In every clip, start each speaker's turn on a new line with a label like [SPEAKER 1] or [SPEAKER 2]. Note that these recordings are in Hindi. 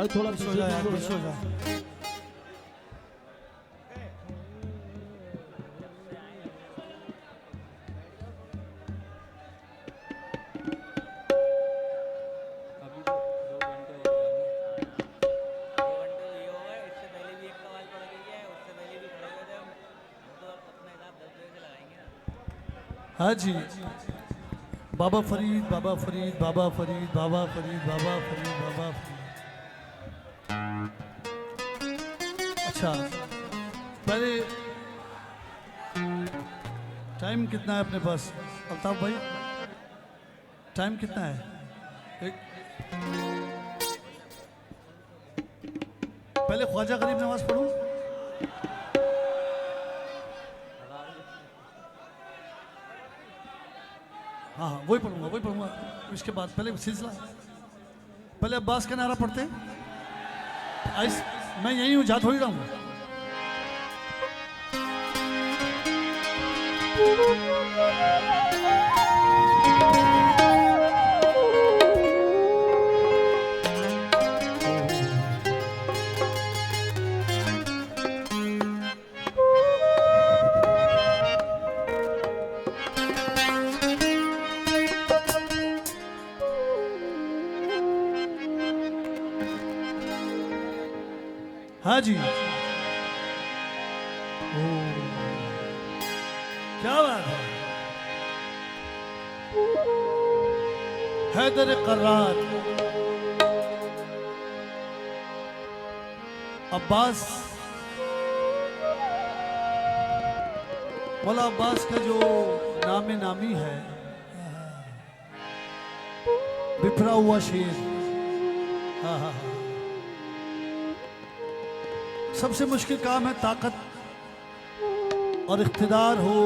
[SPEAKER 1] भाई थोड़ा पीछे हो जाए यार, पीछे हो जाए। हाँ जी, बाबा फरीद, बाबा फरीद, बाबा फरीद, बाबा फरीद, बाबा फरीद, बाबा फरीद। अच्छा, पहले टाइम कितना है अपने पास अल्ताफ भाई? टाइम कितना है? पहले ख्वाजा गरीब नवाज पढ़ूं? हाँ हाँ, वही पढ़ूंगा। इसके बाद पहले सिलसिला, पहले अब्बास का नारा पढ़ते हैं। मैं यहीं हूँ, जा थोड़ी रहा हूँ। हाँ जी, क्या बात है। हैदर कर्रार अब्बास, मौला अब्बास का जो नाम नामी है, बिफरा हुआ शेर। हाँ हाँ हाँ, सबसे मुश्किल काम है ताकत और इख्तिदार हो,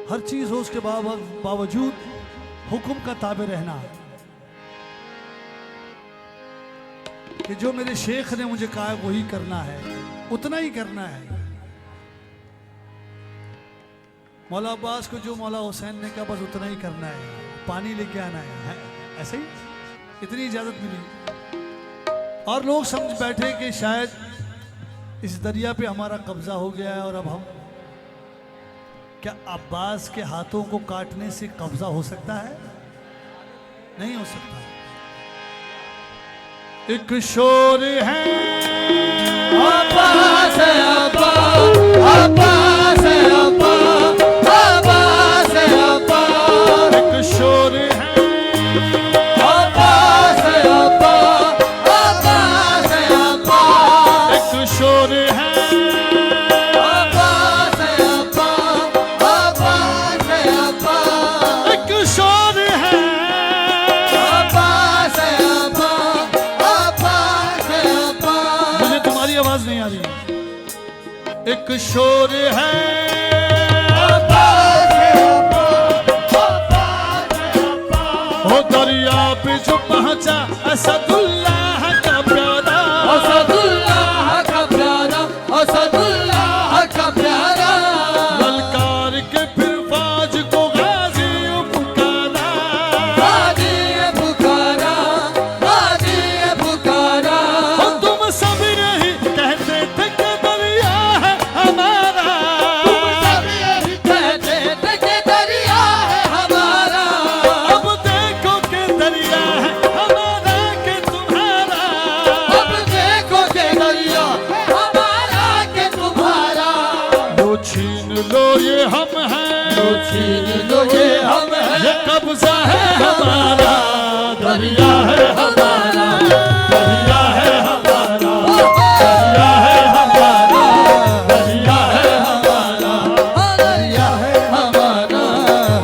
[SPEAKER 1] हर चीज हो, उसके बावजूद हुक्म का ताबे रहना। कि जो मेरे शेख ने मुझे कहा है वही करना है, उतना ही करना है। मौला अब्बास को जो मौला हुसैन ने कहा बस उतना ही करना है, पानी लेके आना है, ऐसे ही इतनी इजाजत मिली। और लोग समझ बैठे कि शायद इस दरिया पे हमारा कब्जा हो गया है और अब हम, क्या अब्बास के हाथों को काटने से कब्जा हो सकता है? नहीं हो सकता। एक शोर है
[SPEAKER 2] अब्बास है, अब्बास, अब्बास है, अब्बास, अब्बास है, अब्बास।
[SPEAKER 1] एक शोर है
[SPEAKER 2] अब्बास है, अब्बास, अब्बास है, अब्बास।
[SPEAKER 1] एक शोर है
[SPEAKER 2] अब्बास है, अब्बास, अब्बास है, अब्बास।
[SPEAKER 1] एक शोर है
[SPEAKER 2] अब्बास है, अब्बास, अब्बास है, अब्बास।
[SPEAKER 1] मुझे तुम्हारी आवाज नहीं आ रही। एक शोर है
[SPEAKER 2] अब्बास है, अब्बास, अब्बास है, अब्बास।
[SPEAKER 1] हो दरिया पे जो पहुंचा असदुल्लाह का प्यारा,
[SPEAKER 2] असदुल्लाह का प्यारा, असदुल्लाह का प्यारा।
[SPEAKER 1] ललकार के फिर फाज को गाजी पुकारा,
[SPEAKER 2] गाजी पुकारा, गाजी पुकारा।
[SPEAKER 1] हो तुम सब यही कहते थे कि दरिया है हमारा,
[SPEAKER 2] तुम सब यही कहते थे कि दरिया है हमारा।
[SPEAKER 1] अब देखो कि दरिया है हमारा कि तुम्हारा।
[SPEAKER 2] अब देखो कि दरिया है हमारा कि तुम्हारा।
[SPEAKER 1] लो छीन लो ये हम हैं,
[SPEAKER 2] लो छीन लो ये हम हैं,
[SPEAKER 1] ये कब्जा है हमारा, दरिया है हमारा, दरिया है हमारा, दरिया है हमारा, दरिया है हमारा,
[SPEAKER 2] दरिया है हमारा।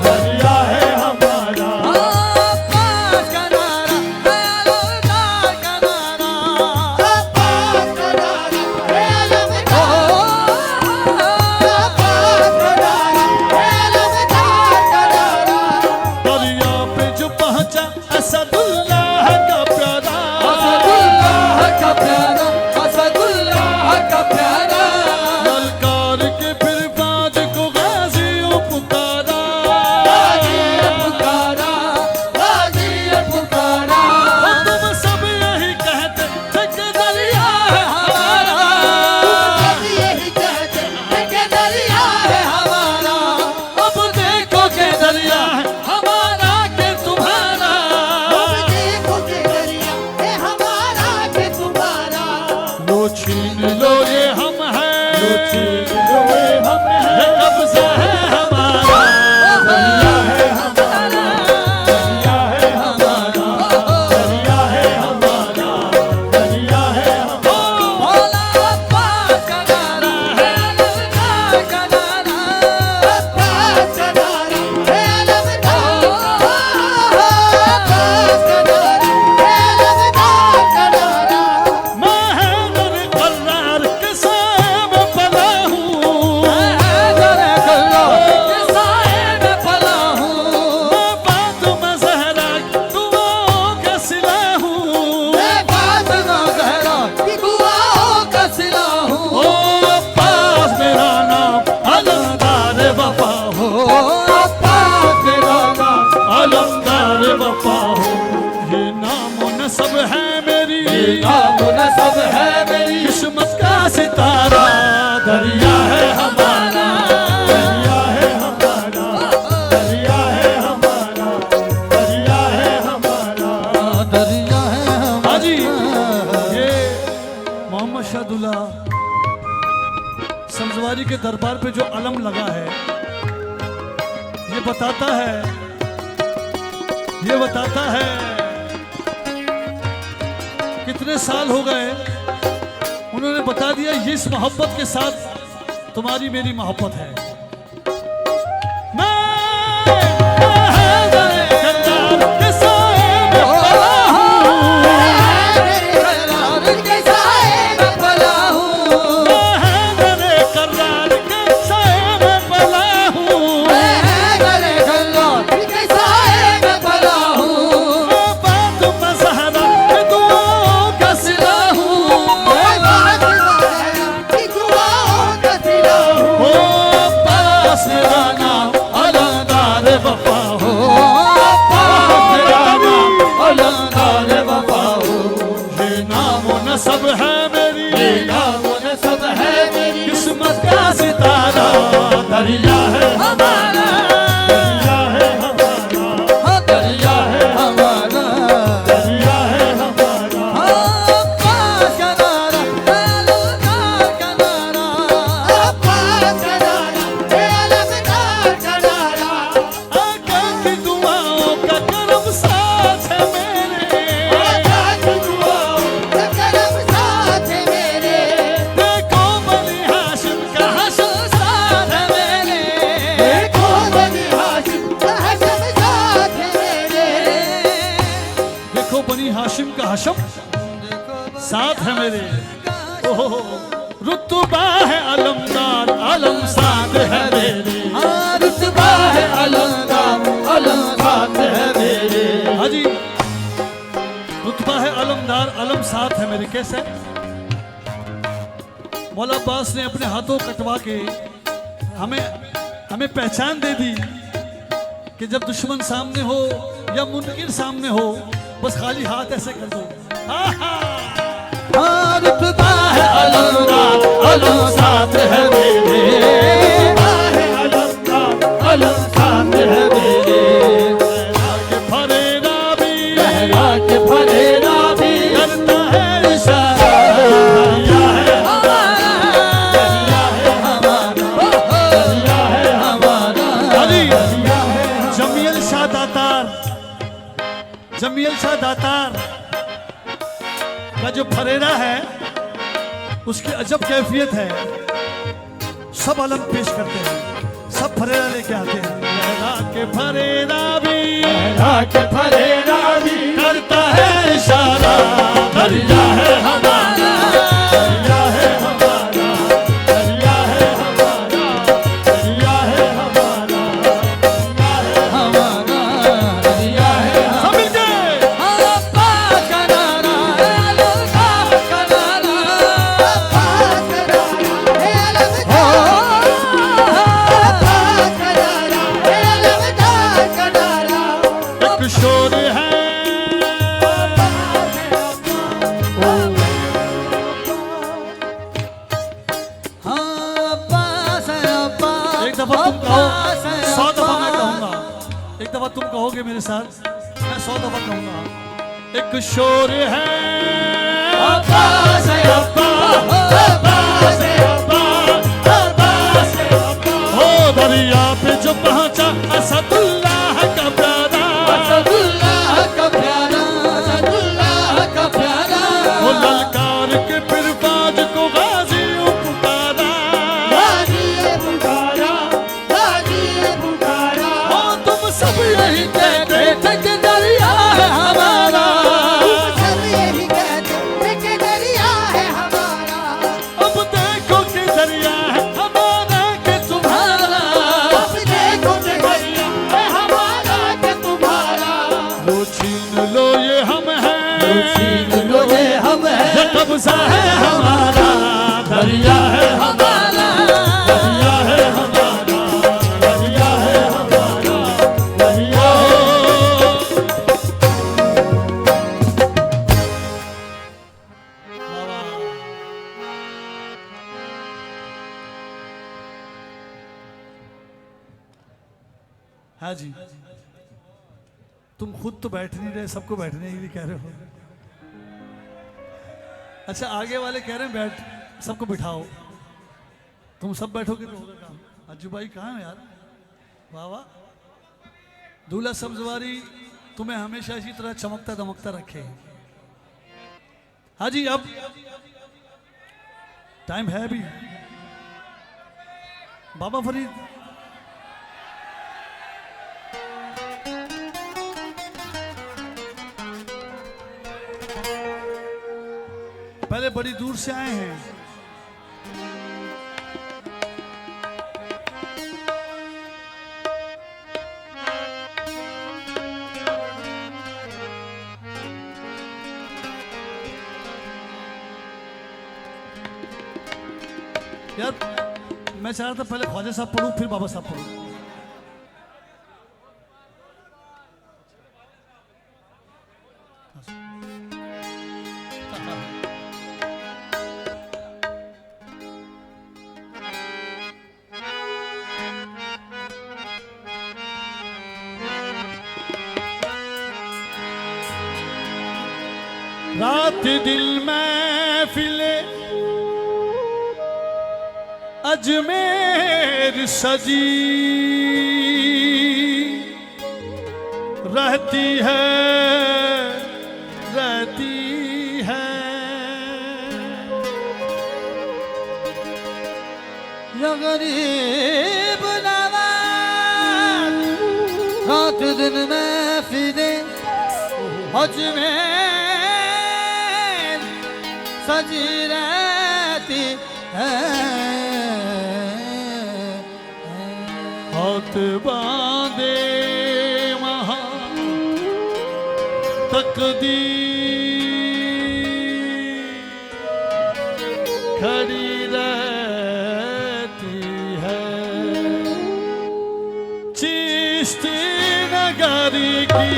[SPEAKER 1] दरिया है हमारा।
[SPEAKER 2] अब्बास का नारा, अलमदार का नारा। अब्बास का नारा, अलमदार। अब्बास का नारा, अलमदार का नारा।
[SPEAKER 1] दरिया पे जो पहुंचा असदुल्लाह का ये कब्जा है हमारा, दरिया है हमारा, दरिया है हमारा, दरिया है हमारा, दरिया है हमारा।
[SPEAKER 2] मौला अब्बास का नारा है, अलविदा का नारा, अब्बास का नारा है, अलविदा, अब्बास का नारा है, अलविदा का नारा।
[SPEAKER 1] मैं हैदर कर्रार के साए में पला हूँ,
[SPEAKER 2] मैं हैदर कर्रार के साए में पला हूँ,
[SPEAKER 1] मैं फातिमा ज़हरा की दुआओं का सिला हूँ,
[SPEAKER 2] मैं फातिमा ज़हरा की दुआओं का सिला हूँ।
[SPEAKER 1] ओ अब्बास मेरा नाम अलमदार वफा हो,
[SPEAKER 2] अब्बास मेरा नाम
[SPEAKER 1] अलमदार वफा हो। ये नाम नस्ब है मेरी,
[SPEAKER 2] नाम नस्ब है मेरी,
[SPEAKER 1] किस्मत का सितारा, दरिया है हमारा, दरिया है हमारा, दरिया है हमारा, दरिया है हमारा।
[SPEAKER 2] दरिया है
[SPEAKER 1] हाजी ये मोहम्मद शाहदुल्ला समझवारी के दरबार पे जो अलम लगा है, ये बताता है कितने साल हो गए। उन्होंने बता दिया ये इस मोहब्बत के साथ तुम्हारी मेरी मोहब्बत है। मैं हैदर कर्रार के साए में पला हूँ,
[SPEAKER 2] करार के साए में पला हूँ,
[SPEAKER 1] मैं हैदर कर्रार के साए में पला हूँ,
[SPEAKER 2] मैं हैदर करार के साए में पला हूँ,
[SPEAKER 1] मैं फातिमा ज़हरा की दुआओं का सिला हूँ,
[SPEAKER 2] मैं फातिमा ज़हरा की दुआओं का सिला हूँ।
[SPEAKER 1] ओ अब्बास मेरा नाम अलमदार वफा हो,
[SPEAKER 2] अब्बास मेरा नाम अलमदार वफा हो।
[SPEAKER 1] ये नाम नस्ब है मेरी,
[SPEAKER 2] नाम नस्ब है मेरी,
[SPEAKER 1] किस्मत का सितारा, दरिया है
[SPEAKER 2] हमारा,
[SPEAKER 1] दरिया है हमारा,
[SPEAKER 2] दरिया है हमारा,
[SPEAKER 1] दरिया है हमारा।
[SPEAKER 2] अब्बास का नारा, अलविदा का नारा, अब्बास का नारा, अलविदा का नारा।
[SPEAKER 1] आका की दुआओं का करम साथ है मेरे,
[SPEAKER 2] आका की दुआओं का करम साथ है मेरे,
[SPEAKER 1] देखो बनी हाशिम का हशर साथ है मेरे,
[SPEAKER 2] देखो बनी हाशिम का हशम साथ है मेरे,
[SPEAKER 1] देखो बनी हाशिम का हशम साथ है मेरे। ओहो रुतबा है अलमदार, अलम साथ है मेरे।
[SPEAKER 2] हाँ, रुतबा है अलमदार, अलम साथ है मेरे।
[SPEAKER 1] हाजी रुतबा है अलमदार, अलम साथ है मेरे। कैसे? मौला अब्बास ने अपने हाथों कटवा के हमें पहचान दे दी कि जब दुश्मन सामने हो या मुनकिर सामने हो, बस खाली हाथ ऐसे कर दो। आहा!
[SPEAKER 2] हाँ, रुतबा है अलमदार,
[SPEAKER 1] अलम साथ है मेरे,
[SPEAKER 2] रुतबा है अलमदार, अलम साथ है मेरे।
[SPEAKER 1] के फरेरा भी
[SPEAKER 2] लहरा के फरेरा भी
[SPEAKER 1] करता है इशारा, दरिया है
[SPEAKER 2] हमारा,
[SPEAKER 1] दरिया है
[SPEAKER 2] हमारा, दरिया है हमारा,
[SPEAKER 1] हाजी
[SPEAKER 2] दरिया है
[SPEAKER 1] जमील शाह दातार, जमील शाह दातार का जो फरेरा है उसकी अजब कैफियत है। सब अलम पेश करते हैं, सब फरेरा लेके आते हैं। लहरा के फरेरा भी
[SPEAKER 2] लहरा के फरेरा भी
[SPEAKER 1] करता है इशारा, दरिया है हमारा, दरिया है हमारा, दरिया है हमारा, दरिया है हमारा, दरिया है
[SPEAKER 2] हमारा, दरिया है
[SPEAKER 1] सब मिलके
[SPEAKER 2] अब्बास का नारा, अलविदा का नारा, अब्बास का नारा, अलविदा, अब्बास का नारा, अलविदा का नारा।
[SPEAKER 1] एक शोर है एक दफा तुम कहो, 100 दफा मैं कहूंगा। एक दफा तुम कहोगे मेरे साथ, मैं 100 दफा कहूंगा। एक शोर है
[SPEAKER 2] अब्बास है,
[SPEAKER 1] अब्बास, अब्बास, अब्बास, कब्जा है हमारा, दरिया है हमारा, दरिया है हमारा, दरिया है हमारा, दरिया है। हाँ जी, तुम खुद तो बैठ नहीं रहे, सबको बैठने के लिए कह रहे हो। अच्छा, आगे वाले कह रहे हैं बैठ, सबको बिठाओ। तुम सब बैठोगे तो होगा काम। अज्जू भाई कहाँ है यार? वाह वाह। दूल्हा सब्जवारी तुम्हें हमेशा इसी तरह चमकता दमकता रखे। हाँ जी, अब टाइम है अभी। बाबा फरीद, पहले बड़ी दूर से आए हैं। यार मैं चाह रहा था पहले ख्वाजा साहब पढ़ूं फिर बाबा साहब पढ़ूं। रात दिल महफिले अजमेर सजी रहती है, रहती है।
[SPEAKER 2] या गरीब नवाज रात दिन महफिले अजमेर सजी रहती है।
[SPEAKER 1] हाथ बांधे वहाँ तकदीर खड़ी रहती है। चिश्ती नगरी की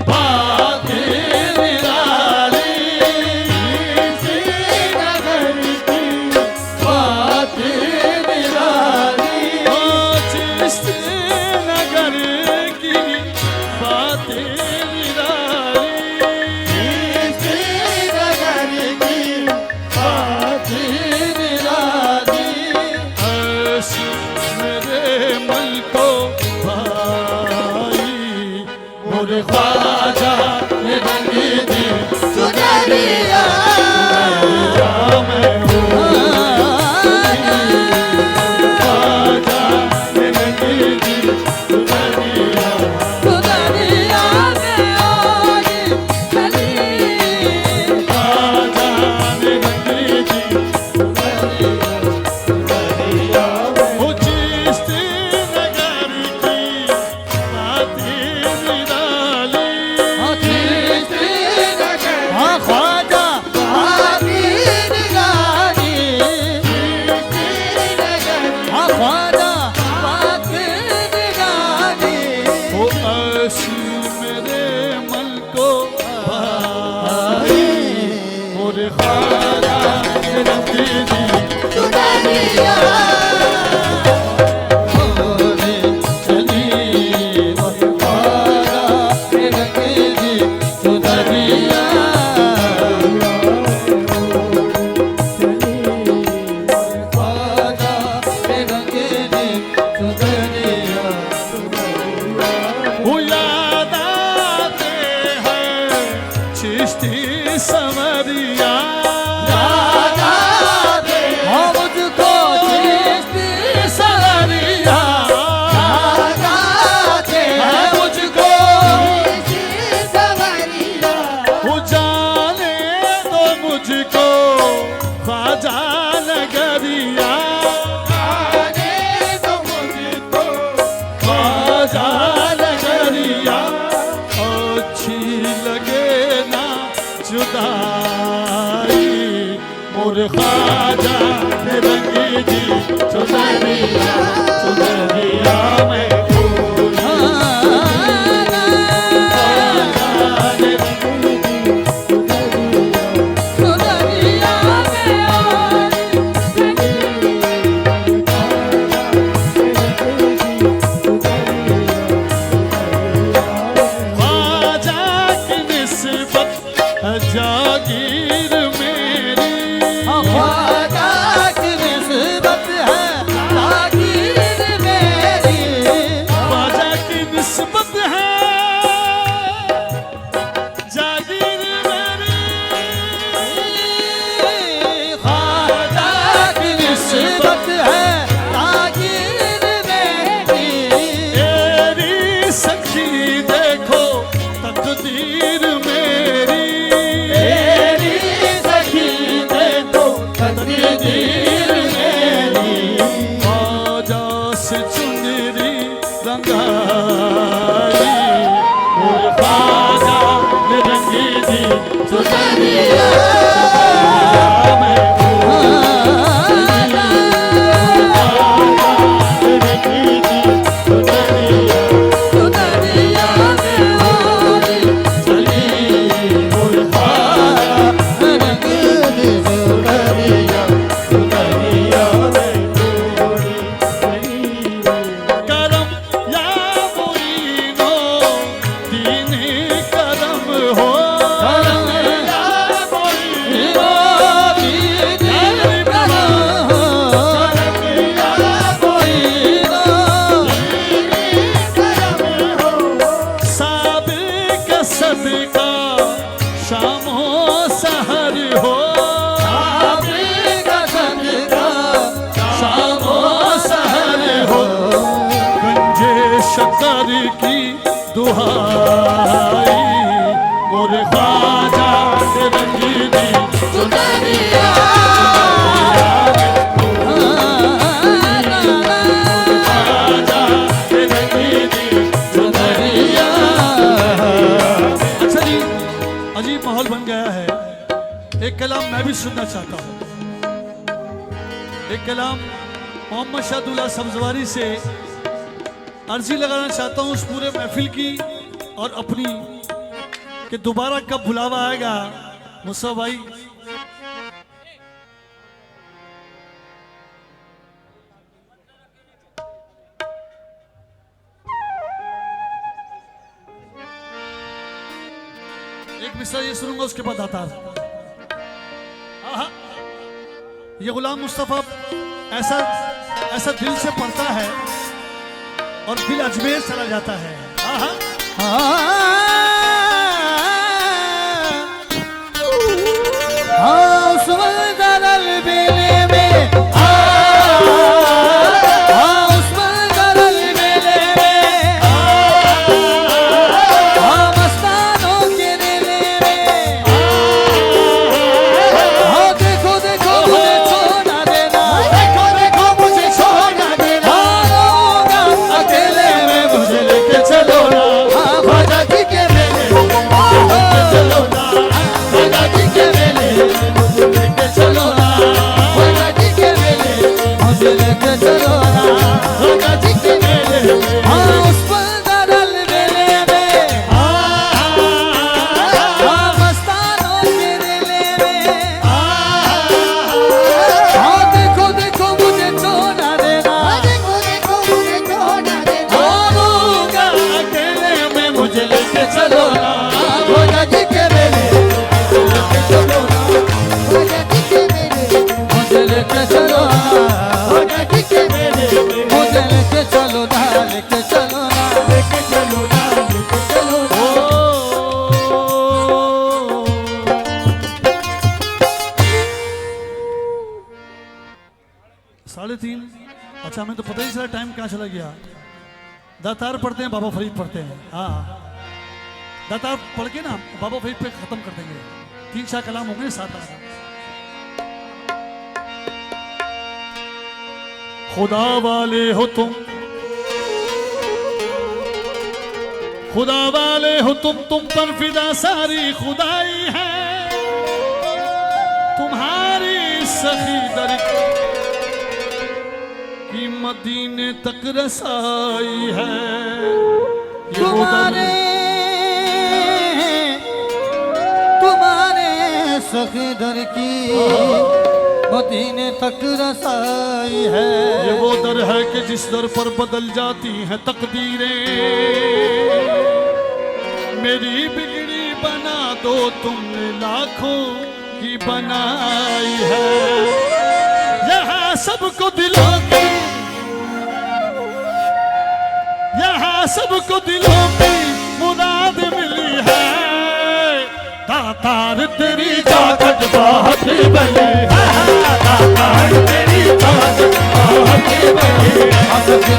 [SPEAKER 1] बात निराली, चिश्ती नगरी की बात निराली, चिश्ती नगर की बात निराली, चिश्ती नगर की बात निराली। ऐसी मेरे मन को भाई मोरे ख्वाजा ने रंगी दी
[SPEAKER 2] सुनरिया
[SPEAKER 1] मैं हूँ। ख्वाजा ने रंगी दी सुनरिया,
[SPEAKER 2] सुनरिया में आई चली।
[SPEAKER 1] ख्वाजा ने रंगी दी सुनरिया, सुनरिया वो चिश्ती नगर की बात निराली।
[SPEAKER 2] हाँ ख्वाजा बाकी निगारी, हाँ ख्वाजा बाकी निगारी।
[SPEAKER 1] वो ऐसी मेरे मन को भाई मोरे ख्वाजा ने रंगी दी
[SPEAKER 2] सुनरिया
[SPEAKER 1] मोरे चली मोरे ख्वाजा ने रंगी दी सुनरिया। ख्वाजा ने रंगी दी सुनरिया, वो याद आते हैं चिश्ती संवरिया,
[SPEAKER 2] याद आते
[SPEAKER 1] मोर ख्वाजा रंगी जी चुनरिया चुनरिया में फूल ख्वाजा की निस्बत जागीर मेरी
[SPEAKER 2] ख्वाजा की निस्बत है जागीर मेरी
[SPEAKER 1] ख्वाजा की निस्बत है जागीर मेरी
[SPEAKER 2] ख्वाजा की निस्बत है जागीर मेरी
[SPEAKER 1] तेरी सखी देखो तकदीर मेरी
[SPEAKER 2] तेरी सखी देखो तकदीर मेरी
[SPEAKER 1] ख्वाजा से चुनरी रंगाई और ख्वाजा ने रंगी दी
[SPEAKER 2] चुनरिया
[SPEAKER 1] में रंगी दी चुनरिया
[SPEAKER 2] चुनरिया में होली
[SPEAKER 1] चली और ख्वाजा चुनरिया चुनरिया में करम या मुईनो दीनी करम हो करम या मुईनो साबिक सदका शामो सहर हो शामो सहर हो गंजे शकर की दुहाई मोरे ख्वाजा के रंगी दी
[SPEAKER 2] चुनरिया
[SPEAKER 1] ख्वाजा के रंगी दी
[SPEAKER 2] चुनरिया
[SPEAKER 1] अच्छा जी अजीब माहौल बन गया है एक कलाम मैं भी सुनना चाहता हूँ एक कलाम मोहम्मद शाहदुल्ला सब्जवारी से अर्जी लगाना चाहता हूँ उस पूरे महफिल की और अपनी कि दोबारा कब बुलावा आएगा मुसा भाई एक मिसरा ये सुनूंगा उसके बाद आता ये गुलाम मुस्तफा ऐसा ऐसा दिल से पढ़ता है और दिल अजमेर चला जाता है आहा साढ़े तीन अच्छा हमें तो पता ही चला टाइम कहाँ चला गया दातार पढ़ते हैं बाबा फरीद पढ़ते हैं हाँ दातार पढ़ के ना बाबा फरीद पे खत्म कर देंगे 3-4 कलाम होंगे 7-8 खुदा वाले हो तुम खुदा वाले हो तुम पर फिदा सारी खुदाई है तुम्हारी सखी दर की मदीने तक रसाई है। ये वो दर
[SPEAKER 2] तुम्हारे सखी दर की मदीने तक रसाई है।
[SPEAKER 1] ये वो दर है कि जिस दर पर बदल जाती हैं तकदीरें। मेरी बिगड़ी बना दो तुमने लाखों की बनाई है। यहाँ सबको दिलों की, यहाँ सबको दिलों की मुराद मिली है। दातार तेरी ताकत बहुत बड़ी है। दातार तेरी ताकत बहुत बड़ी है।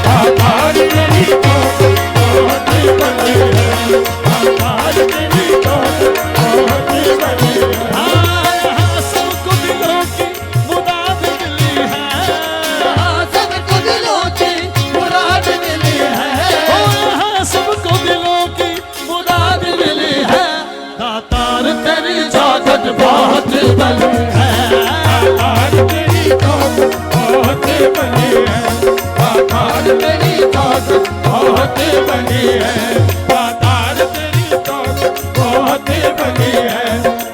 [SPEAKER 1] दातार तेरी ताकत बहुत बड़ी है। दातार तेरी ताकत बहुत बड़ी है। यहाँ सबको दिलों की मुराद मिली है।
[SPEAKER 2] सबको दिलों की मुराद मिली है।
[SPEAKER 1] यहाँ सबको दिलों की मुराद मिली है। दातार तेरी ताकत बहुत बड़ी है। दातार तेरी ताकत बहुत बड़ी है। दातार तेरी ताकत बहुत बड़ी है। दातार तेरी ताकत बहुत बड़ी है।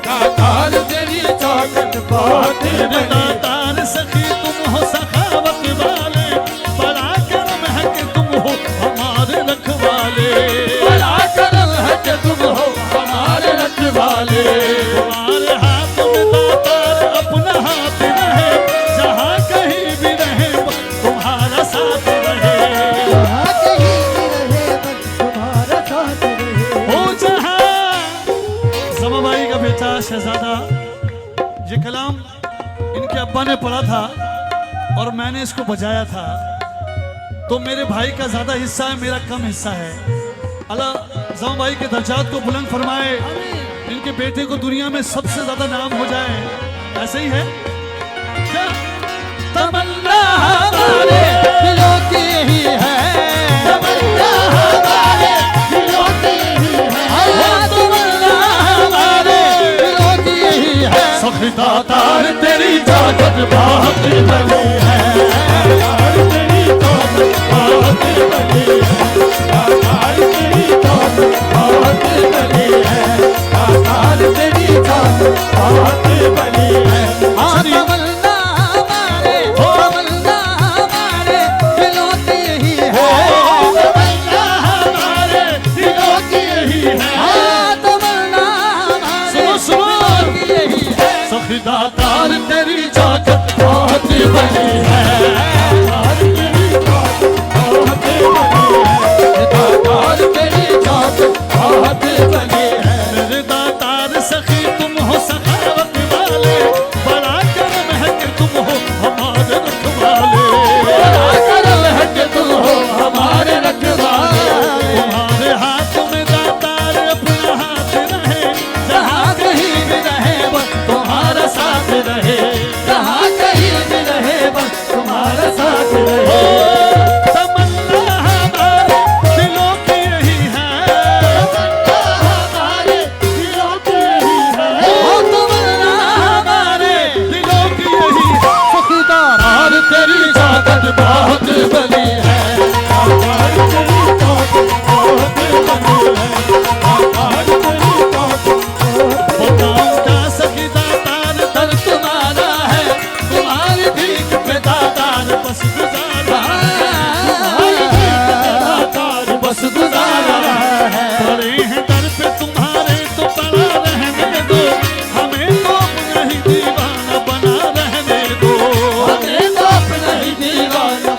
[SPEAKER 1] दातार तेरी ताकत बहुत बड़ी। दातार सखी तुम हो सखावत वाले, बड़ा करम है कि तुम हो हमारे रखवाले।
[SPEAKER 2] बड़ा करम है कि तुम हो हमारे रखवाले।
[SPEAKER 1] तुम्हारे हाथ में दातार अपना हाथ रहे, जहाँ कहीं भी रहे तुम्हारा साथ रहे।
[SPEAKER 2] जहाँ कहीं भी रहे बस तुम्हारा साथ रहे।
[SPEAKER 1] हो जहाँ समाबाई का बेटा शहजादा, ये कलाम इनके अब्बा ने पढ़ा था और मैंने इसको बजाया था। तो मेरे भाई का ज्यादा हिस्सा है, मेरा कम हिस्सा है। अल्लाह समाबाई के दर्जात को बुलंद फरमाए, इनके बेटे को दुनिया में सबसे ज्यादा नाम हो जाए। ऐसे ही है क्या?
[SPEAKER 2] तमन्ना हमारे दिलों की ही है। तमन्ना हमारे दिलों की ही है। तमन्ना हमारे दिलों की ही है।
[SPEAKER 1] सखी दातार तेरी ताकत बहुत बड़ी है। दातार तेरी ताकत बहुत बड़ी है। दातार तेरी ताकत बहुत बड़ी है। दातार तेरी ताकत बहुत बड़ी है।
[SPEAKER 2] तमन्ना हमारे दिलों की ही है।
[SPEAKER 1] तमन्ना हमारे दिलों की ही है।
[SPEAKER 2] तमन्ना हमारे
[SPEAKER 1] सुनो
[SPEAKER 2] दिलों की ही है।
[SPEAKER 1] सखी दातार तेरी ताकत बहुत बड़ी है। दातार तेरी ताकत बहुत बड़ी है।
[SPEAKER 2] दातार तेरी ताकत बहुत बड़ी है।
[SPEAKER 1] मेरे दातार सखी तुम हो सखावत वाले, बड़ा करम है कि तुम हो हमारे रखवाले।
[SPEAKER 2] बड़ा करम है कि तुम हो हमारे रखवाले।
[SPEAKER 1] तुम्हारे हाथ में दातार अपना हाथ रहे,
[SPEAKER 2] जहाँ कहीं भी रहे बस
[SPEAKER 1] तुम्हारा साथ रहे।
[SPEAKER 2] जहाँ कहीं भी रहे बस तुम्हारा साथ रहे।
[SPEAKER 1] तमन्ना हमारे दिलों की यही है।
[SPEAKER 2] हमारे दिलों की यही है। तमन्ना हमारे
[SPEAKER 1] दिलों की यही है।
[SPEAKER 2] सखीदार
[SPEAKER 1] और तेरी ताकत बहुत बड़ी है। दातार तेरी ताकत बहुत बड़ी है। दातार तेरी ताकत बताऊं क्या सखी दातार दर तुम्हारा है। तुम्हारी भीख पे दातार बस गुजारा है। तुम्हारी भीख पे दातार बस गुजारा है। पड़े हैं दर पे तुम्हारे तो पड़ा रहने दो, हमें तो अपना ही दीवाना बना रहने दो।
[SPEAKER 2] हमें तो अपना ही दीवाना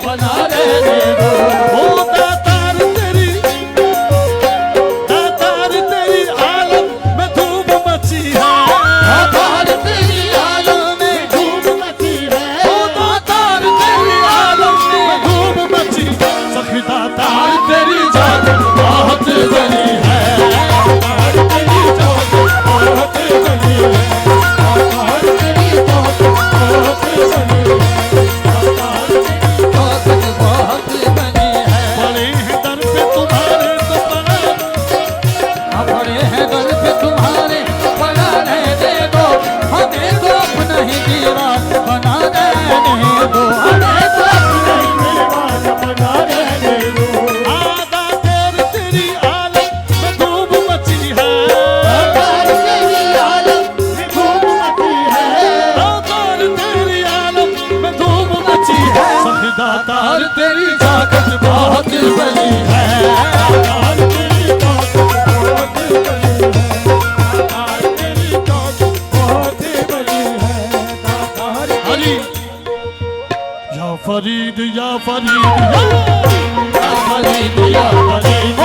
[SPEAKER 1] बोली या फरीद या फरीद
[SPEAKER 2] फरीद या फरीद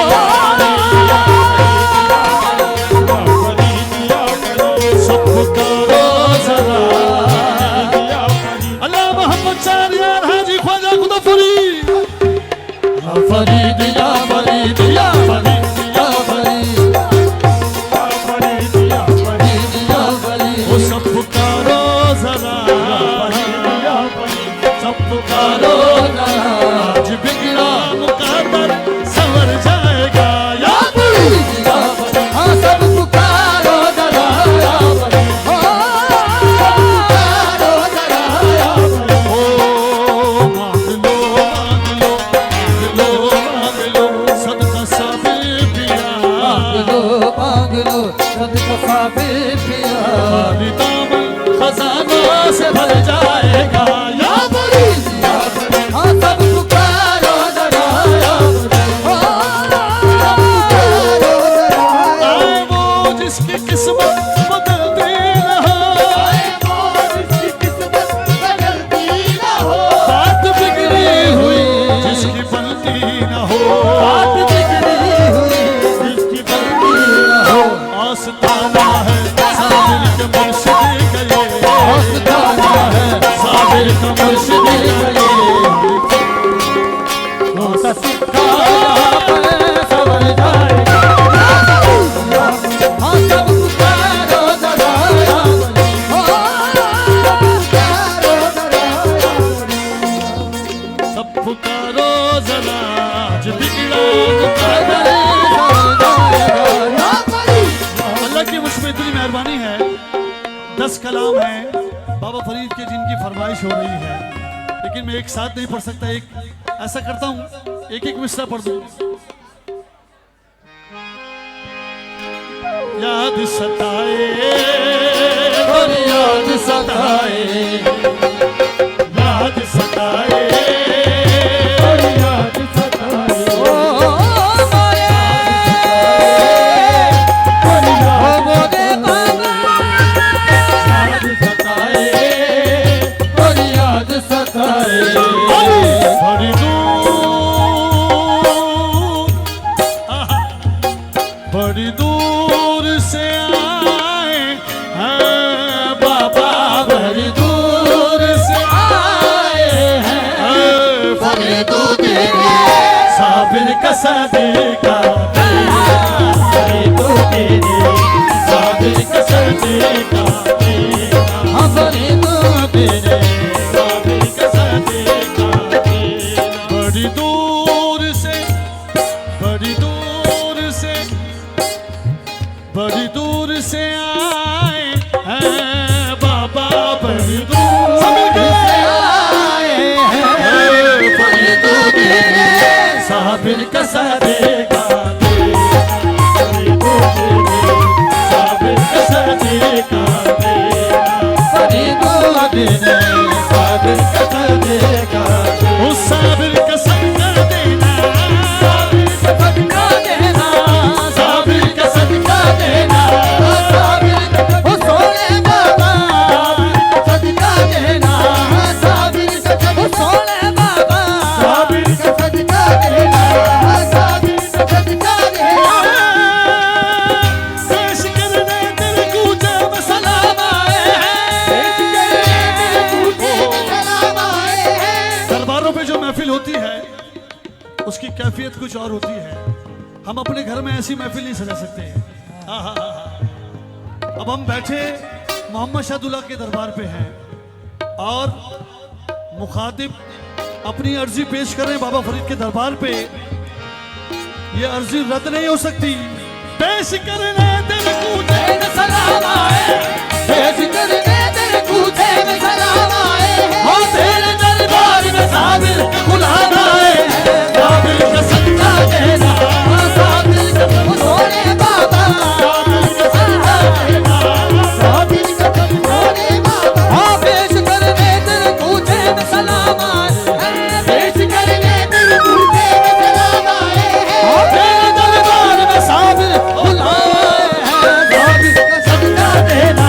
[SPEAKER 1] सब पुकारो जरा अल्लाह मोहम्मद चार यार हाजी ख्वाजा खुदा फरीद
[SPEAKER 2] फरीद या फरीद या फरीद या फरीद या फरीद या फरीद
[SPEAKER 1] वो सब पुकारो जरा सब पुकारो आज बिगड़ा मुकद्दर संवर जाएगा या
[SPEAKER 2] हाँ सब पुकारो जरा या फरीद पुकारो जरा या फरीद
[SPEAKER 1] ओ मांग लो सदका साबिर पिया
[SPEAKER 2] मांग लो सदका साबिर पिया
[SPEAKER 1] खाली दामन खजानों से भर जाएगा या
[SPEAKER 2] हाँ सब पुकारो जरा या
[SPEAKER 1] आए वो जिसकी किस्मत बदलती न हो बात बिगड़ी हुई जिसकी बनती न हो आस्ताना है साबिर के मुर्शिद गए साबिर का मुर्शिद गए सब पुकारो जरा आज बिगड़ा मुकद्दर। अल्लाह की मुझ पे इतनी मेहरबानी है 10 कलाम है बाबा फरीद के जिनकी फरमाइश हो रही है लेकिन मैं एक साथ नहीं पढ़ सकता एक ऐसा करता हूँ एक एक मिसरा पढ़ दूँ याद सताए
[SPEAKER 2] याद सताए
[SPEAKER 1] याद सताए
[SPEAKER 2] याद सताए ओ मारे ओ मोरे बाबा
[SPEAKER 1] याद सताए
[SPEAKER 2] याद सताए
[SPEAKER 1] बड़ी बड़ी दूर से आए हैं बाबा बड़ी दूर से आए हैं
[SPEAKER 2] फरीदो तेरे
[SPEAKER 1] साबिर का सदका
[SPEAKER 2] फरीदो तेरे
[SPEAKER 1] साबिर का सदका
[SPEAKER 2] हाँ फरीदो तेरे
[SPEAKER 1] साबिर का सदका बड़ी दूर से बड़ी दूर से बड़ी दूर से आए हैं बाबा बड़ी दूर से
[SPEAKER 2] आए हैं फरीदो तेरे
[SPEAKER 1] साबिर का सदका साबिर का सदका
[SPEAKER 2] फरीदो तेरे
[SPEAKER 1] साबिर का सदका उस साबिर का सदका देना
[SPEAKER 2] सदका देना
[SPEAKER 1] साबिर का सदका देना
[SPEAKER 2] ओ सोने बाबा सदका देना साबिर का ओ सोने बाबा
[SPEAKER 1] साबिर का
[SPEAKER 2] सदका देना साबिर का सदका देना
[SPEAKER 1] पेश करने तेरे कूचे में सलाम आए हैं दरबारों पे जो महफिल होती है उसकी कैफियत कुछ और होती है हम अपने घर में ऐसी महफिल नहीं सजा सकते अब हम बैठे मोहम्मद शाहदुल्लाह के दरबार पे हैं और मुखातिब अपनी अर्जी पेश कर रहे हैं बाबा फरीद के दरबार पे ये अर्जी रद्द नहीं हो सकती पेश करने तेरे कूचे में सलाम आए
[SPEAKER 2] पेश करने तेरे कूचे में सलाम आए हैं
[SPEAKER 1] हो तेरे दरबार में साबिर का गुलाम आए हैं साबिर का सदका देना
[SPEAKER 2] साबिर का ओ सोने बाबा
[SPEAKER 1] साबिर का सदका देना
[SPEAKER 2] साबिर का सोने बाबा हाँ पेश करने तेरे कूचे में सलाम आए हैं पेश करने तेरे कूचे में सलाम आए हैं
[SPEAKER 1] हो तेरे दरबार में साबिर
[SPEAKER 2] बुलाए हैं साबिर का सदका देना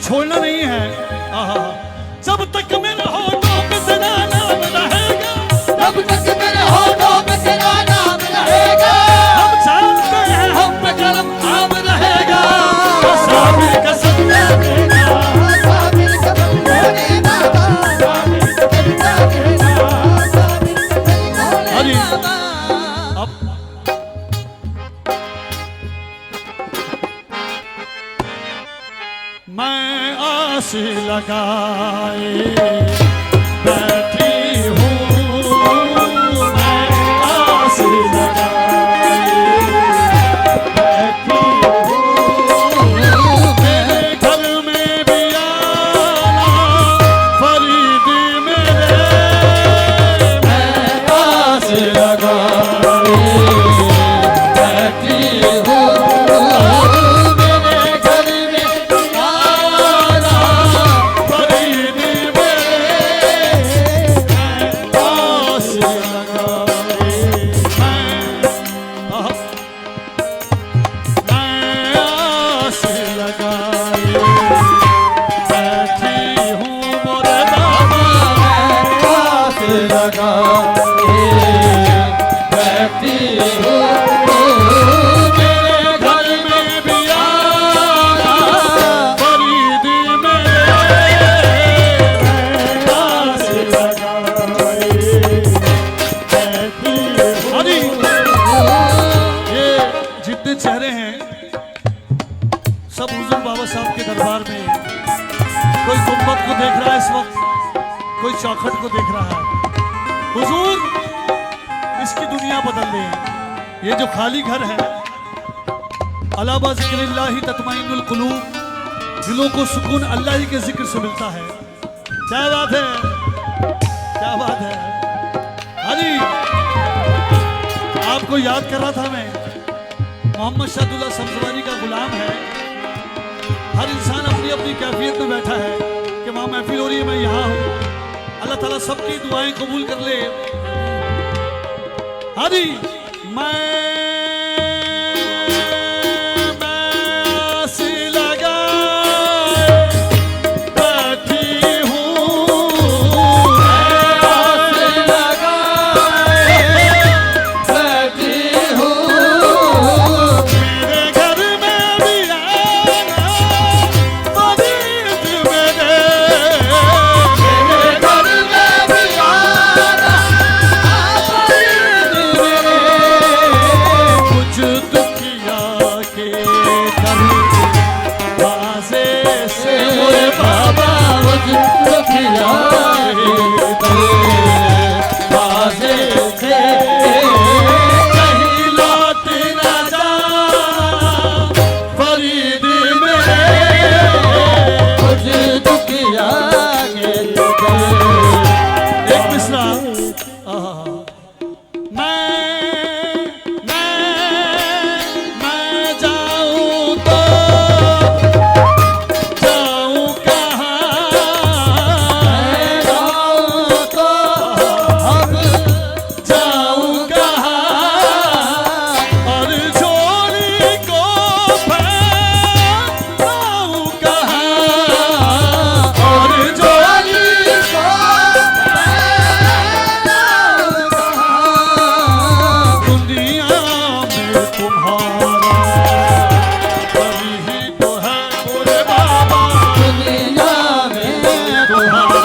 [SPEAKER 1] छोड़ना नहीं है। आहा, जब तक मेरे होठों पे तेरा नाम रहेगा,
[SPEAKER 2] जब तक मेरे होठों में तेरा नाम रहेगा,
[SPEAKER 1] हम जानते हैं हम पे करम नाम रहेगा। साबिर कसम
[SPEAKER 2] साबिर कसम भोले बाबा, साबिर कसम भोले बाबा।
[SPEAKER 1] अब मैं आस लगाए बैठी हूँ, मैं आस लगाए बैठी हूँ, मेरे घर में भी आना फरीद मेरे, मैं आस लगाए बैठी हूँ, मेरे घर में आना फरीद मेरे, मैं आस लगाए मैं आस लगाए बैठी हूँ मोरे बाबा,
[SPEAKER 2] आस लगाए बैठी हूँ,
[SPEAKER 1] मेरे घर में भी आना फरीद मेरे, मैं आस लगाए बैठी हूँ। ये जितने चेहरे हैं सब हुजूर बाबा साहब के दरबार में, कोई गुंबद को देख रहा है इस वक्त, कोई चौखट को देख रहा है। हुजूर इसकी दुनिया बदल रही है। ये जो खाली घर है, अला बिज़िक्रिल्लाहि तत्मइन्नुल कुलूब, दिलों को सुकून अल्लाह ही के जिक्र से मिलता है। क्या बात है, क्या बात है। अली आपको याद कर रहा था मैं, मोहम्मद शादुल्लाह सब्ज़वारी का गुलाम है। हर इंसान अपनी अपनी कैफियत में बैठा है कि वहाँ महफिल हो रही है, मैं यहाँ हूँ। अल्लाह ताला सबकी दुआएं कबूल कर ले। हरी मैं आस लगाए बैठी हूँ,
[SPEAKER 2] आस लगाए बैठी हूँ,
[SPEAKER 1] मेरे घर में भी आना फरीद मेरे,
[SPEAKER 2] मेरे घर में भी आना फरीद मेरे,
[SPEAKER 1] कुछ दुखिया के कभी बाजे से मोरे बाबा,
[SPEAKER 2] मुझ दुखियारे बाजे से
[SPEAKER 1] कहीं लौट न जाना फरीद मेरे,
[SPEAKER 2] मुझ दुखियारे
[SPEAKER 1] एक मिसरा। मैं जाऊं तो जाऊं कहाँ,
[SPEAKER 2] जाऊं तो अब
[SPEAKER 1] जाऊं कहाँ, और झोली को फैलाऊं कहाँ, और झोली दुनिया में तुम्हारा वही तो है मोरे बाबा,
[SPEAKER 2] दुनिया में
[SPEAKER 1] तुम्हारा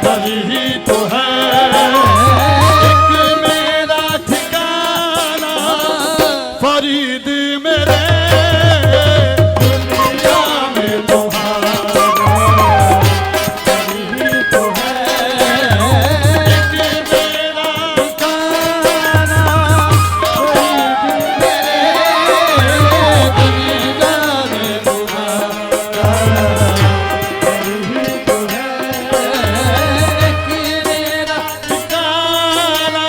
[SPEAKER 1] वही तो है, एक मेरा ठिकाना फरीद मेरे, दुनिया में तुम्हारा वही तो है, एक मेरा ठिकाना फरीद मेरे,
[SPEAKER 2] दुनिया में तुम्हारा
[SPEAKER 1] वही तो है,
[SPEAKER 2] एक मेरा
[SPEAKER 1] ठिकाना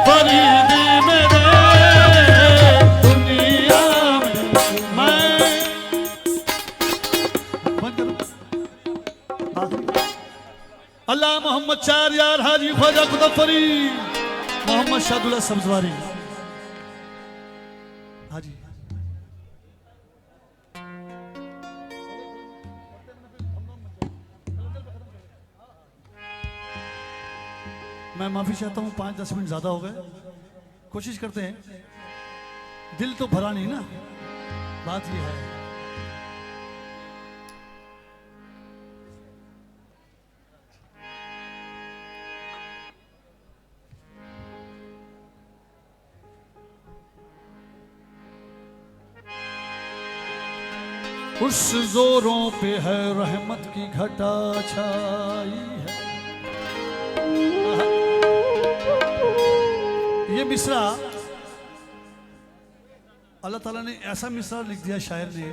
[SPEAKER 1] फरीद मेरे, दुनिया में मैं अल्लाह मोहम्मद चार यार हाजी ख्वाजा कुतफरी मोहम्मद शादुल्लाह सब्ज़वारी हाजी मैं माफ़ी चाहता हूँ, 5-10 मिनट ज़्यादा हो गए। कोशिश करते हैं, दिल तो भरा नहीं ना, बात ये है। उस जोरों पे है रहमत की घटा छाई है। ये मिसरा अल्लाह ताला ने ऐसा मिसरा लिख दिया शायर ने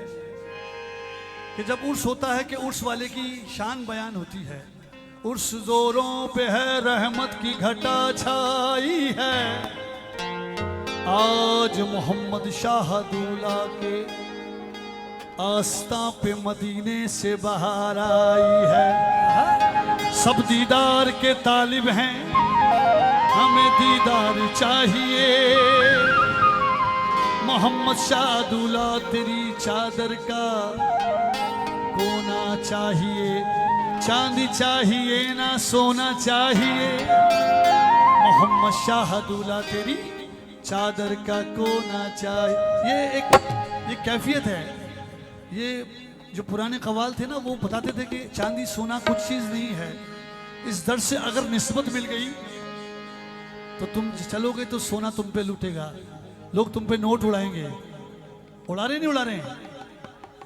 [SPEAKER 1] कि जब उर्स होता है कि उर्स वाले की शान बयान होती है। उर्स जोरों पे है रहमत की घटा छाई है, आज मोहम्मद शाह दूल्हा के आस्था पे मदीने से बाहर आई है। सब दीदार के तालिब हैं, हमें दीदार चाहिए। मोहम्मद शाह दूल्हा तेरी चादर का कोना चाहिए, चांदी चाहिए ना सोना चाहिए। मोहम्मद शाह दूल्हा तेरी चादर का कोना चाहिए। ये कैफियत है। ये जो पुराने कवाल थे ना, वो बताते थे कि चांदी सोना कुछ चीज़ नहीं है। इस दर से अगर निस्बत मिल गई तो तुम चलोगे तो सोना तुम पे लूटेगा, लोग तुम पे नोट उड़ाएंगे। उड़ा रहे नहीं उड़ा रहे?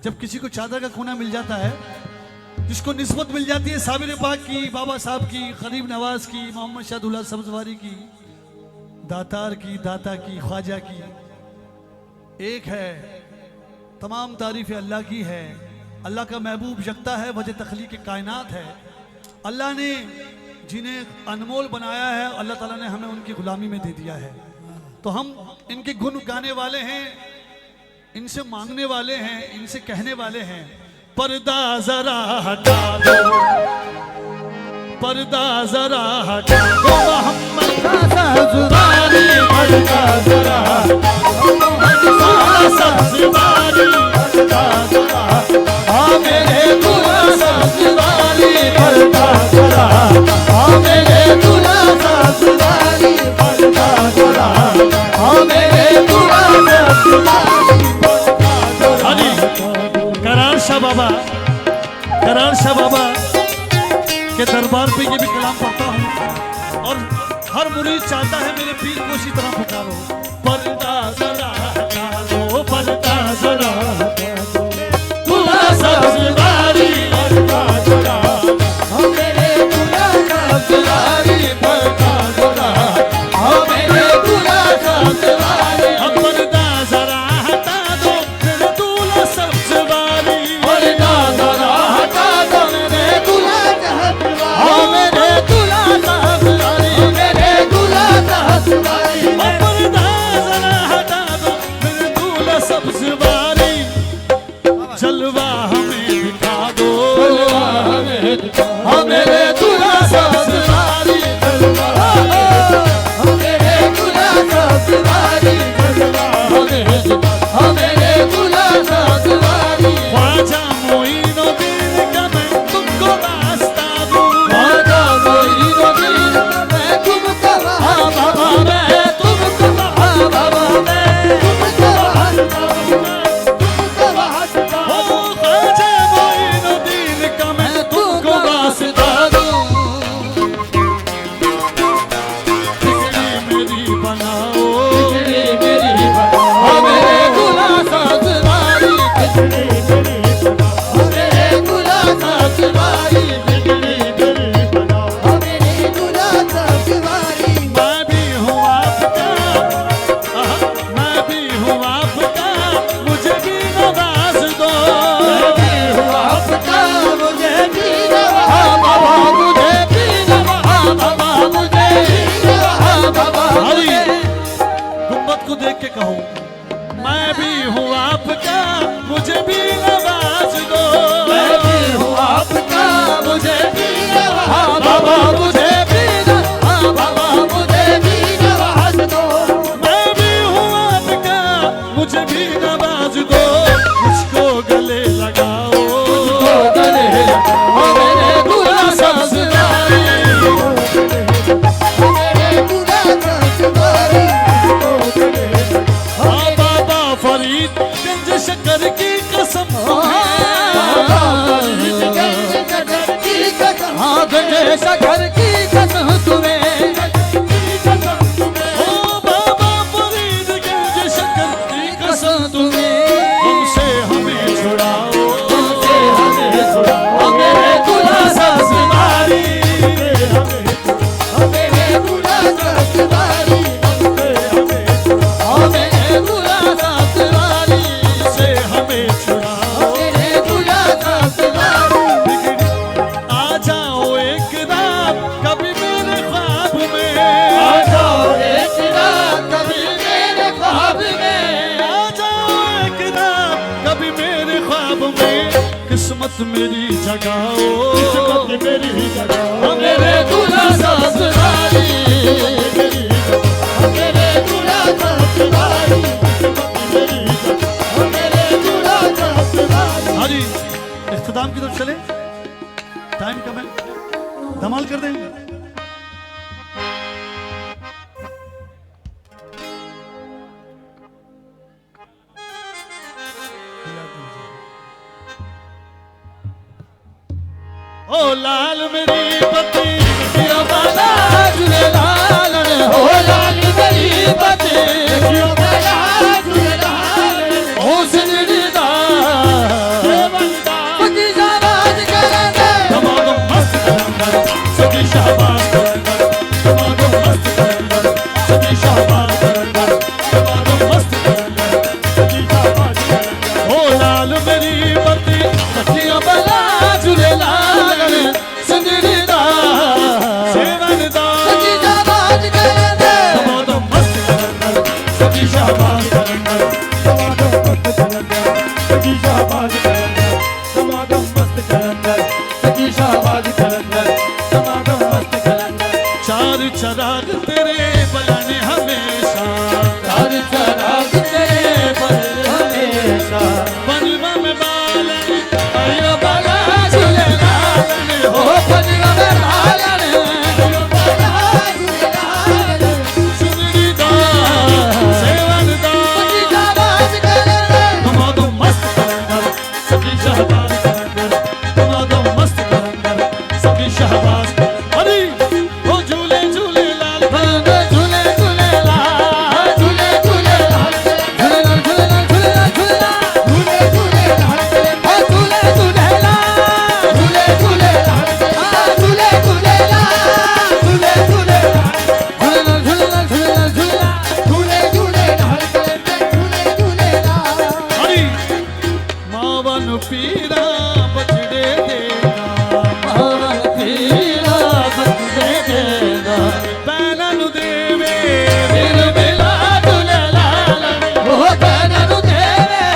[SPEAKER 1] जब किसी को चादर का कोना मिल जाता है, जिसको निस्बत मिल जाती है साबिर पाक की, बाबा साहब की, गरीब नवाज की, मोहम्मद शाह दूल्हा सब्जवारी की, दातार की, दाता की, ख्वाजा की, एक है। तमाम तारीफ़ें अल्लाह की है। अल्लाह का महबूब यकता है, वजह तख्लीक कायनात है। अल्लाह ने जिन्हें अनमोल बनाया है, अल्लाह ताला ने हमें उनकी गुलामी में दे दिया है। तो हम इनके गुण गाने वाले हैं, इनसे मांगने वाले हैं, इनसे कहने वाले हैं। पर्दा जरा हटा दो, पर्दा जरा हटा दो, मोहम्मद का सब्ज़वारी। पर्दा जरा सब्ज़वारी, पर्दा जरा हाँ मेरे दूल्हा सब्ज़वारी। पर्दा जरा हाँ मेरे दूल्हा सब्ज़वारी। पर्दा जरा हाँ मेरे दूल्हा सब्ज़वारी। करार शाह बाबा, करार शाह बाबा के दरबार पे ये भी कलाम पढ़ता हूँ और हर मुरीद चाहता है मेरे पीर को इसी तरह पुकारो। पर्दा जरा हटा दो, पर्दा जरा हटा दो, दूल्हा सब्ज़वारी। पर्दा जरा हाँ मेरे दूल्हा सब्ज़वारी। पर्दा जरा हाँ मेरे दूल्हा सब्ज़वारी। पर्दा जरा हटा दो मेरे दूल्हा सब्ज़वारी। पर्दा जरा हटा दो मेरे दूल्हा सब्ज़वारी। हाँ मेरे दूल्हा सब्ज़वारी, मेरे दूल्हा सब्ज़वारी। पर्दा जरा हटा दो मेरे दूल्हा सब्ज़वारी। जलवा हमें दिखा दो, जलवा हमें दिखा दो, हाँ मेरे दूल्हा सब्ज़वारी। जलवा हाँ मेरे दूल्हा सब्ज़वारी। जलवा हाँ मेरे दूल्हा सब्ज़वारी। ख्वाजा मोइनुद्दीन का मैं तुमको वास्ता दूं, ख्वाजा मोइनुद्दीन का मैं तुमको हाँ बाबा, मैं तुमको हाँ बाबा, मैं तुमको वास्ता दूं, तुमको वास्ता दूं। ख्वाजा मोइनुद्दीन का मैं तुमको वास्ता दूं। बिगड़ी मेरी बनाओ, मेरी जगाओ,
[SPEAKER 3] किस्मत मेरी जगाओ,
[SPEAKER 2] मेरे दूल्हा ससुराली,
[SPEAKER 3] मेरे दूल्हा ससुराली, किस्मत मेरी जगाओ, मेरे दूल्हा ससुराली।
[SPEAKER 1] हाँ जी, इख्तिताम की तरफ चले, टाइम कम है, धमाल कर दें। ओ लाल मेरी पति
[SPEAKER 2] जियो बाला झूलेलाल हो लाल मेरी पति,
[SPEAKER 3] जियो बाला झूलेलाल,
[SPEAKER 2] हो सिंधड़ी दा
[SPEAKER 3] सेवंदा,
[SPEAKER 2] पति शाबाश करेंगे,
[SPEAKER 1] दमादम मस्त कलंदर, सभी शाबाश कलंदर, दमादम मस्त कलंदर, सभी शाबाश कलंदर, दमादम मस्त कलंदर, सभी शाबाश कलंदर। ओ लाल मेरी पति
[SPEAKER 2] जियो बाला झूलेलाल सिंधड़ी दा
[SPEAKER 1] सेवनदा,
[SPEAKER 2] पति शाबाश करेंगे,
[SPEAKER 1] दमादम मस्त कलंदर, सभी शाबाश कलंदर,
[SPEAKER 3] दमादम मस्त कलंदर, सभी शाबाश कलंदर, दमादम मस्त कलंदर, सभी शाबाश कलंदर, दमादम मस्त कलंदर।
[SPEAKER 1] चार चराग तेरे बलाने हमेशा,
[SPEAKER 2] हर चराग तेरे पर हमेशा,
[SPEAKER 1] बनवा में बालन
[SPEAKER 2] जियो बाला झूलेलाल हो पतिया में लालन,
[SPEAKER 3] जियो बाला झूलेलाल,
[SPEAKER 1] सुंदरीदा, सेवनदा,
[SPEAKER 2] पति शाबाश करेंगे,
[SPEAKER 1] दमादम मस्त कलंदर, सभी शाबाश कलंदर, दमादम मस्त कलंदर, सभी शाबाश। अरे ओ झूले झूले लाल
[SPEAKER 2] झूले झूलेलाल, झूले झूलेलाल, झूलेलाल झूलेलाल झूलेलाल
[SPEAKER 3] झूले झूलेलाल,
[SPEAKER 2] झूलेलाल, झूले झूलेलाल, झूले झूलेलाल, झूले झूलेलाल,
[SPEAKER 3] झूले झूलेलाल,
[SPEAKER 2] झूलेलाल झूलेलाल झूलेलाल झूलेलाल,
[SPEAKER 3] झूले झूलेलाल, झूले झूलेलाल।
[SPEAKER 1] अरे मावन पीरा बछड़े देगा,
[SPEAKER 2] पवन पीरा बंदे देगा,
[SPEAKER 1] बैलन देवे
[SPEAKER 2] दिल मिला झूलेलाल, वो बैनर देवे,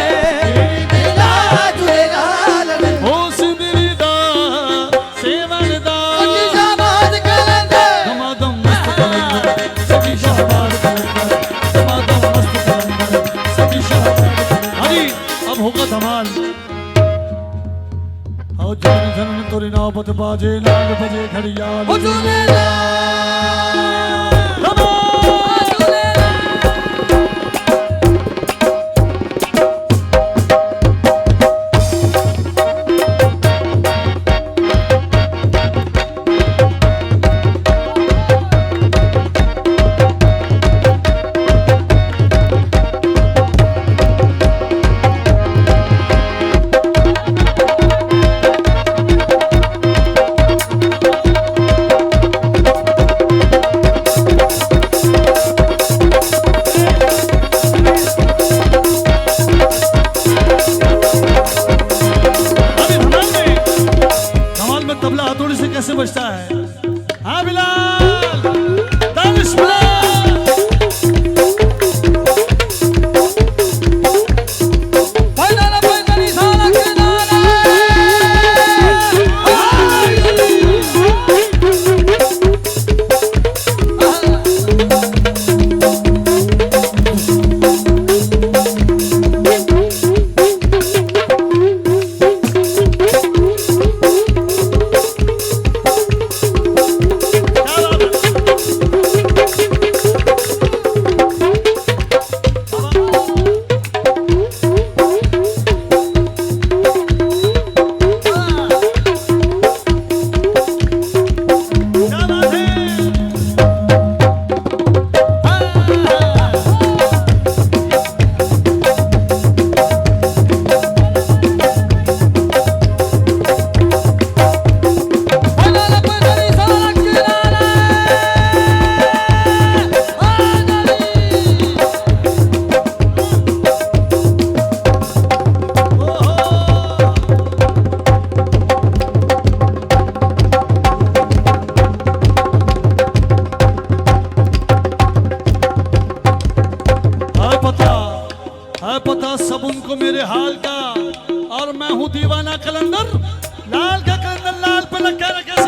[SPEAKER 3] मिला झूलेलाल,
[SPEAKER 1] ओ सुंदरीदा, सेवनदा,
[SPEAKER 2] पति शाबाश करेंगे,
[SPEAKER 1] दमादम मस्त कलंदर, सभी शाबाश कलंदर, दमादम मस्त कलंदर, सभी शाबाश कलंदर। अरे अब होगा धमाल। आओ जन जन तोरी नौबत बाजे, लाल बजे घड़ियाल,
[SPEAKER 2] ओ झूलेलाल,
[SPEAKER 1] धमाल।
[SPEAKER 2] झूलेलाल।
[SPEAKER 1] अरे धमाल में तबला हथौड़ी से कैसे बजता है? हाँ बिलाल, दानिश बिलाल।
[SPEAKER 2] पैदल पैदल सारा किनारा,
[SPEAKER 1] क्या बात है? क्या बात है?
[SPEAKER 2] पैदल पैदल सारा किनारा,
[SPEAKER 1] है पता सब उनको मेरे हाल का, और मैं हूँ दीवाना कलंदर। लग रखे